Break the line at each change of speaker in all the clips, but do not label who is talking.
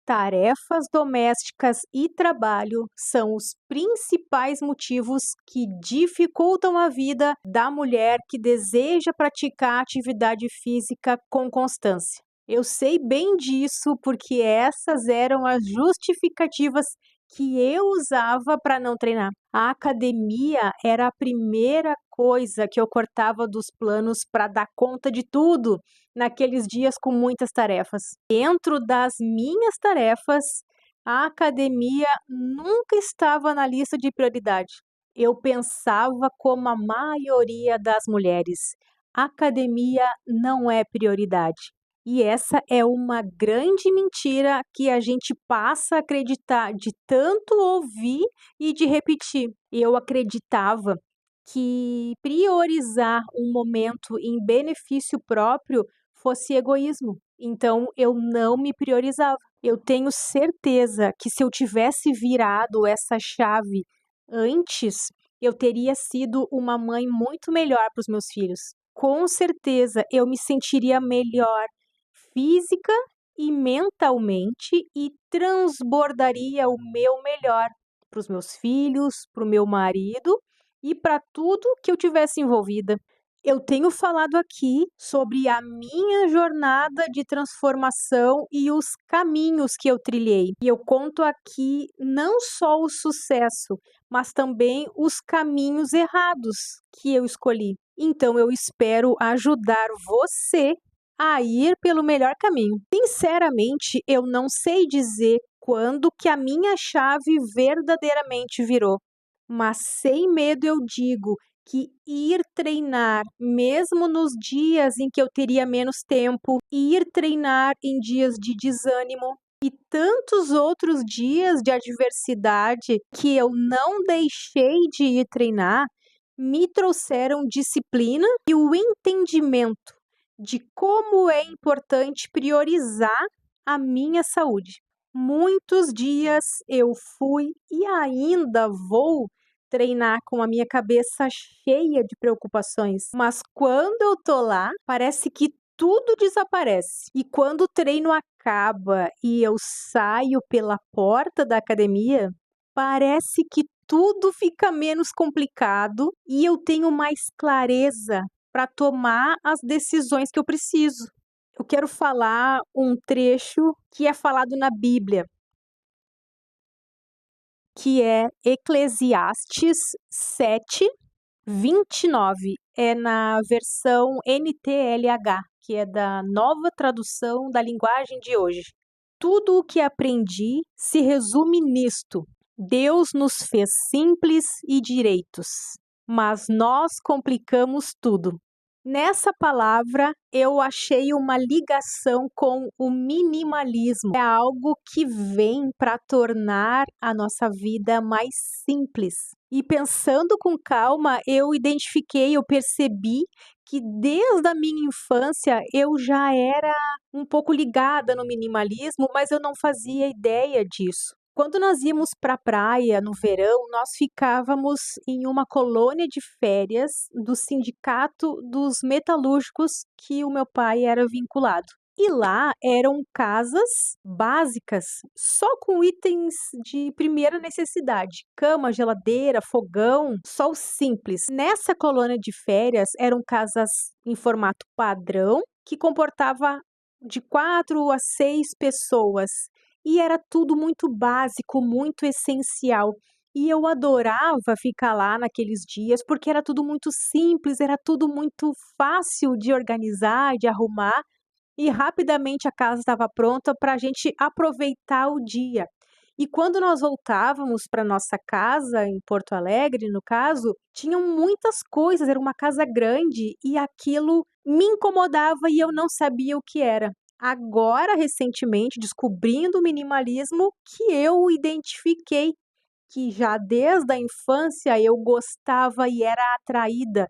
Tarefas domésticas e trabalho são os principais motivos que dificultam a vida da mulher que deseja praticar atividade física com constância. Eu sei bem disso porque essas eram as justificativas que eu usava para não treinar. A academia era a primeira coisa que eu cortava dos planos para dar conta de tudo naqueles dias com muitas tarefas. Dentro das minhas tarefas, a academia nunca estava na lista de prioridade. Eu pensava como a maioria das mulheres: academia não é prioridade. E essa é uma grande mentira que a gente passa a acreditar de tanto ouvir e de repetir. Eu acreditava que priorizar um momento em benefício próprio fosse egoísmo. Então eu não me priorizava. Eu tenho certeza que se eu tivesse virado essa chave antes, eu teria sido uma mãe muito melhor para os meus filhos. Com certeza eu me sentiria melhor física e mentalmente e transbordaria o meu melhor para os meus filhos, para o meu marido e para tudo que eu tivesse envolvida. Eu tenho falado aqui sobre a minha jornada de transformação e os caminhos que eu trilhei. E eu conto aqui não só o sucesso, mas também os caminhos errados que eu escolhi. Então eu espero ajudar você a ir pelo melhor caminho. Sinceramente, eu não sei dizer quando que a minha chave verdadeiramente virou, mas sem medo eu digo que ir treinar, mesmo nos dias em que eu teria menos tempo, ir treinar em dias de desânimo e tantos outros dias de adversidade que eu não deixei de ir treinar, me trouxeram disciplina e o entendimento de como é importante priorizar a minha saúde. Muitos dias eu fui e ainda vou treinar com a minha cabeça cheia de preocupações, mas quando eu tô lá, parece que tudo desaparece. E quando o treino acaba e eu saio pela porta da academia, parece que tudo fica menos complicado e eu tenho mais clareza para tomar as decisões que eu preciso. Eu quero falar um trecho que é falado na Bíblia, que é Eclesiastes 7:29. É na versão NTLH, que é da Nova Tradução da Linguagem de hoje. Tudo o que aprendi se resume nisto: Deus nos fez simples e direitos, mas nós complicamos tudo. Nessa palavra, eu achei uma ligação com o minimalismo. É algo que vem para tornar a nossa vida mais simples. E pensando com calma, eu identifiquei, eu percebi que desde a minha infância eu já era um pouco ligada no minimalismo, mas eu não fazia ideia disso. Quando nós íamos para a praia no verão, nós ficávamos em uma colônia de férias do sindicato dos metalúrgicos que o meu pai era vinculado. E lá eram casas básicas, só com itens de primeira necessidade: cama, geladeira, fogão, só o simples. Nessa colônia de férias eram casas em formato padrão, que comportava de 4 a 6 pessoas. E era tudo muito básico, muito essencial. E eu adorava ficar lá naqueles dias, porque era tudo muito simples, era tudo muito fácil de organizar, de arrumar, e rapidamente a casa estava pronta para a gente aproveitar o dia. E quando nós voltávamos para nossa casa, em Porto Alegre, no caso, tinham muitas coisas, era uma casa grande e aquilo me incomodava e eu não sabia o que era. Agora, recentemente, descobrindo o minimalismo, que eu identifiquei que já desde a infância eu gostava e era atraída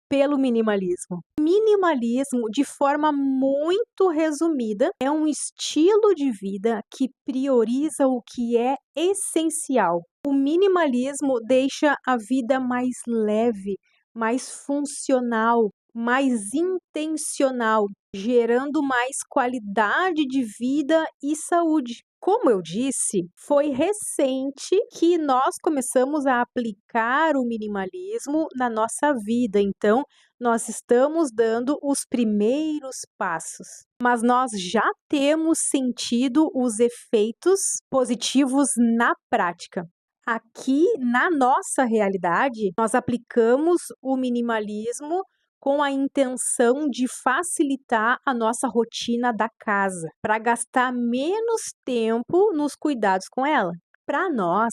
pelo minimalismo. Minimalismo, de forma muito resumida, é um estilo de vida que prioriza o que é essencial. O minimalismo deixa a vida mais leve, mais funcional, mais intencional, gerando mais qualidade de vida e saúde. Como eu disse, foi recente que nós começamos a aplicar o minimalismo na nossa vida, então nós estamos dando os primeiros passos, mas nós já temos sentido os efeitos positivos na prática. Aqui na nossa realidade, nós aplicamos o minimalismo com a intenção de facilitar a nossa rotina da casa, para gastar menos tempo nos cuidados com ela. Para nós,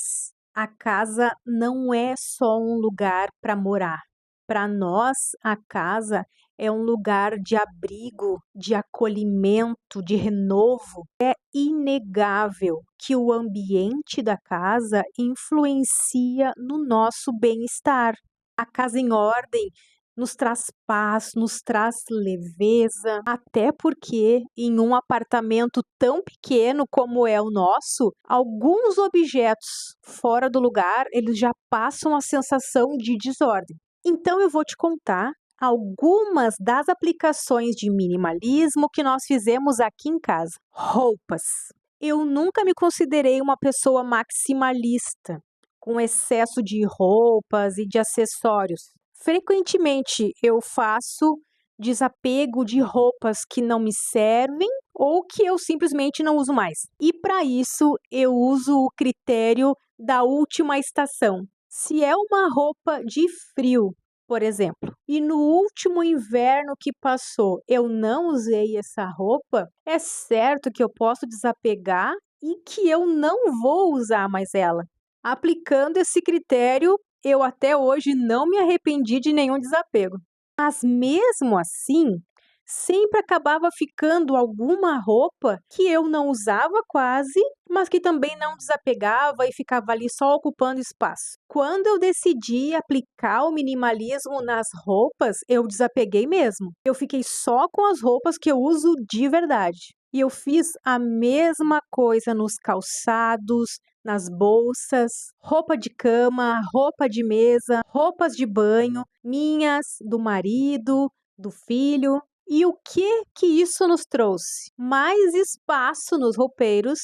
a casa não é só um lugar para morar. Para nós, a casa é um lugar de abrigo, de acolhimento, de renovo. É inegável que o ambiente da casa influencia no nosso bem-estar. A casa em ordem nos traz paz, nos traz leveza, até porque em um apartamento tão pequeno como é o nosso, alguns objetos fora do lugar, eles já passam a sensação de desordem. Então eu vou te contar algumas das aplicações de minimalismo que nós fizemos aqui em casa. Roupas. Eu nunca me considerei uma pessoa maximalista, com excesso de roupas e de acessórios. Frequentemente eu faço desapego de roupas que não me servem ou que eu simplesmente não uso mais. E para isso eu uso o critério da última estação. Se é uma roupa de frio, por exemplo, e no último inverno que passou eu não usei essa roupa, é certo que eu posso desapegar e que eu não vou usar mais ela. Aplicando esse critério, eu até hoje não me arrependi de nenhum desapego. Mas mesmo assim, sempre acabava ficando alguma roupa que eu não usava quase, mas que também não desapegava e ficava ali só ocupando espaço. Quando eu decidi aplicar o minimalismo nas roupas, eu desapeguei mesmo. Eu fiquei só com as roupas que eu uso de verdade. E eu fiz a mesma coisa nos calçados, nas bolsas, roupa de cama, roupa de mesa, roupas de banho, minhas, do marido, do filho. E o que isso nos trouxe? Mais espaço nos roupeiros,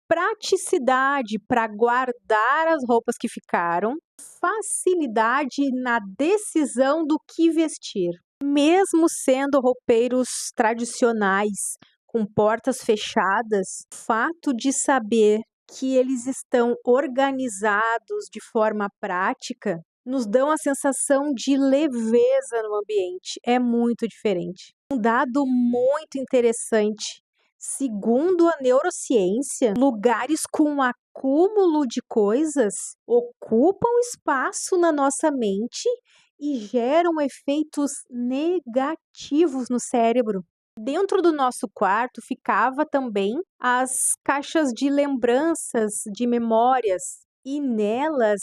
praticidade para guardar as roupas que ficaram, facilidade na decisão do que vestir. Mesmo sendo roupeiros tradicionais, com portas fechadas, o fato de saber que eles estão organizados de forma prática nos dão a sensação de leveza no ambiente. É muito diferente. Um dado muito interessante. Segundo a neurociência, lugares com acúmulo de coisas ocupam espaço na nossa mente e geram efeitos negativos no cérebro. Dentro do nosso quarto ficava também as caixas de lembranças, de memórias, e nelas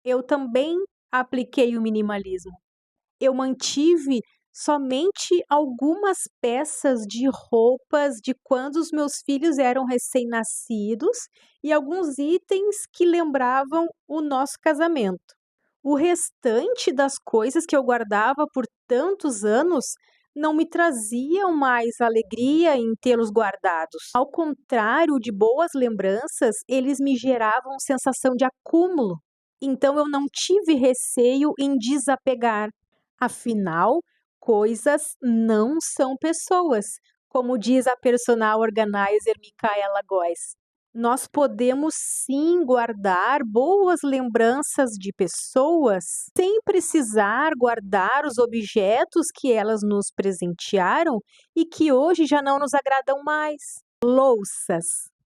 eu também apliquei o minimalismo. Eu mantive somente algumas peças de roupas de quando os meus filhos eram recém-nascidos e alguns itens que lembravam o nosso casamento. O restante das coisas que eu guardava por tantos anos não me traziam mais alegria em tê-los guardados. Ao contrário de boas lembranças, eles me geravam sensação de acúmulo. Então eu não tive receio em desapegar. Afinal, coisas não são pessoas, como diz a personal organizer Micaela Góes. Nós podemos sim guardar boas lembranças de pessoas sem precisar guardar os objetos que elas nos presentearam e que hoje já não nos agradam mais. Louças.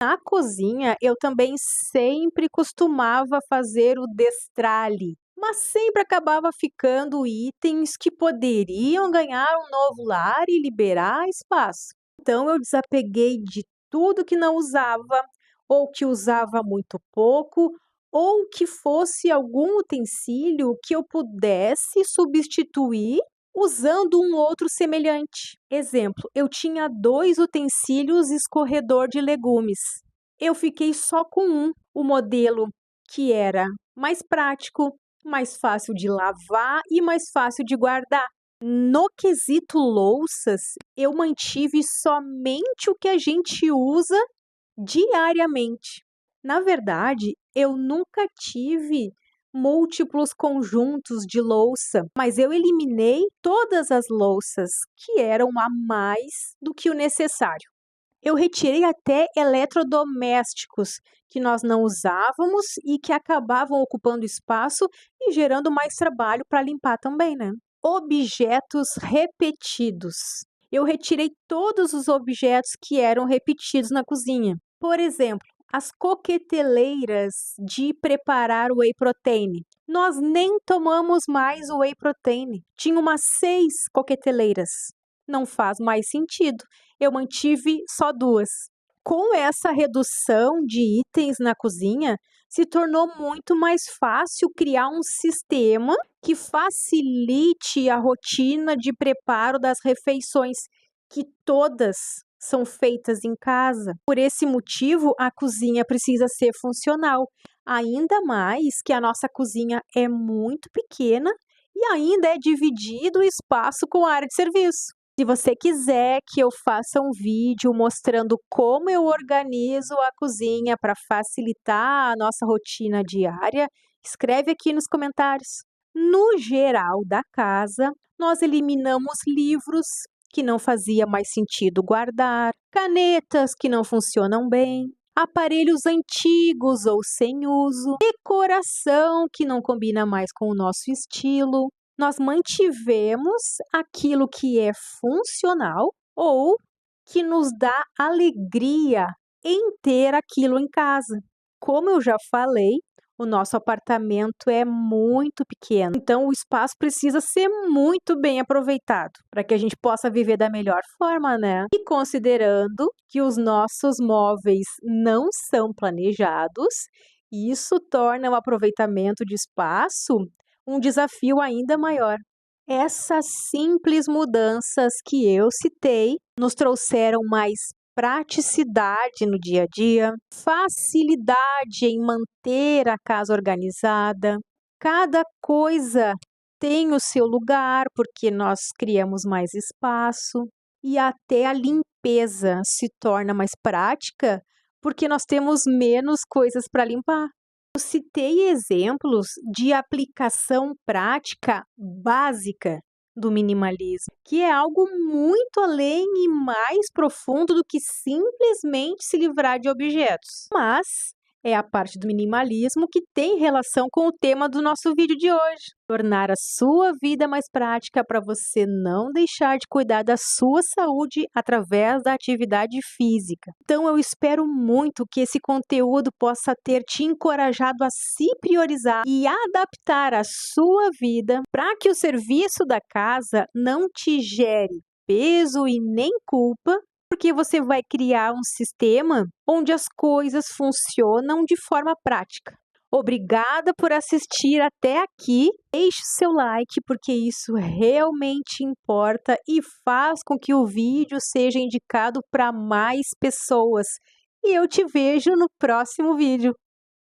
Na cozinha, eu também sempre costumava fazer o destralhe, mas sempre acabava ficando itens que poderiam ganhar um novo lar e liberar espaço. Então eu desapeguei de tudo que não usava, ou que usava muito pouco, ou que fosse algum utensílio que eu pudesse substituir usando um outro semelhante. Exemplo, eu tinha 2 utensílios escorredor de legumes. Eu fiquei só com um, o modelo que era mais prático, mais fácil de lavar e mais fácil de guardar. No quesito louças, eu mantive somente o que a gente usa diariamente. Na verdade, eu nunca tive múltiplos conjuntos de louça, mas eu eliminei todas as louças que eram a mais do que o necessário. Eu retirei até eletrodomésticos que nós não usávamos e que acabavam ocupando espaço e gerando mais trabalho para limpar também, né? Objetos repetidos. Eu retirei todos os objetos que eram repetidos na cozinha. Por exemplo, as coqueteleiras de preparar o whey protein. Nós nem tomamos mais o whey protein. Tinha umas 6 coqueteleiras. Não faz mais sentido. Eu mantive só 2. Com essa redução de itens na cozinha, se tornou muito mais fácil criar um sistema que facilite a rotina de preparo das refeições, que todas são feitas em casa. Por esse motivo, a cozinha precisa ser funcional, ainda mais que a nossa cozinha é muito pequena e ainda é dividido o espaço com a área de serviço. Se você quiser que eu faça um vídeo mostrando como eu organizo a cozinha para facilitar a nossa rotina diária, escreve aqui nos comentários. No geral da casa, nós eliminamos livros que não fazia mais sentido guardar, canetas que não funcionam bem, aparelhos antigos ou sem uso, decoração que não combina mais com o nosso estilo. Nós mantivemos aquilo que é funcional ou que nos dá alegria em ter aquilo em casa. Como eu já falei, o nosso apartamento é muito pequeno, então o espaço precisa ser muito bem aproveitado para que a gente possa viver da melhor forma, né? E considerando que os nossos móveis não são planejados, isso torna o aproveitamento de espaço um desafio ainda maior. Essas simples mudanças que eu citei nos trouxeram mais praticidade no dia a dia, facilidade em manter a casa organizada. Cada coisa tem o seu lugar, porque nós criamos mais espaço, e até a limpeza se torna mais prática, porque nós temos menos coisas para limpar. Eu citei exemplos de aplicação prática básica do minimalismo, que é algo muito além e mais profundo do que simplesmente se livrar de objetos. Mas é a parte do minimalismo que tem relação com o tema do nosso vídeo de hoje. Tornar a sua vida mais prática para você não deixar de cuidar da sua saúde através da atividade física. Então eu espero muito que esse conteúdo possa ter te encorajado a se priorizar e adaptar a sua vida para que o serviço da casa não te gere peso e nem culpa, porque você vai criar um sistema onde as coisas funcionam de forma prática. Obrigada por assistir até aqui. Deixe seu like, porque isso realmente importa e faz com que o vídeo seja indicado para mais pessoas. E eu te vejo no próximo vídeo.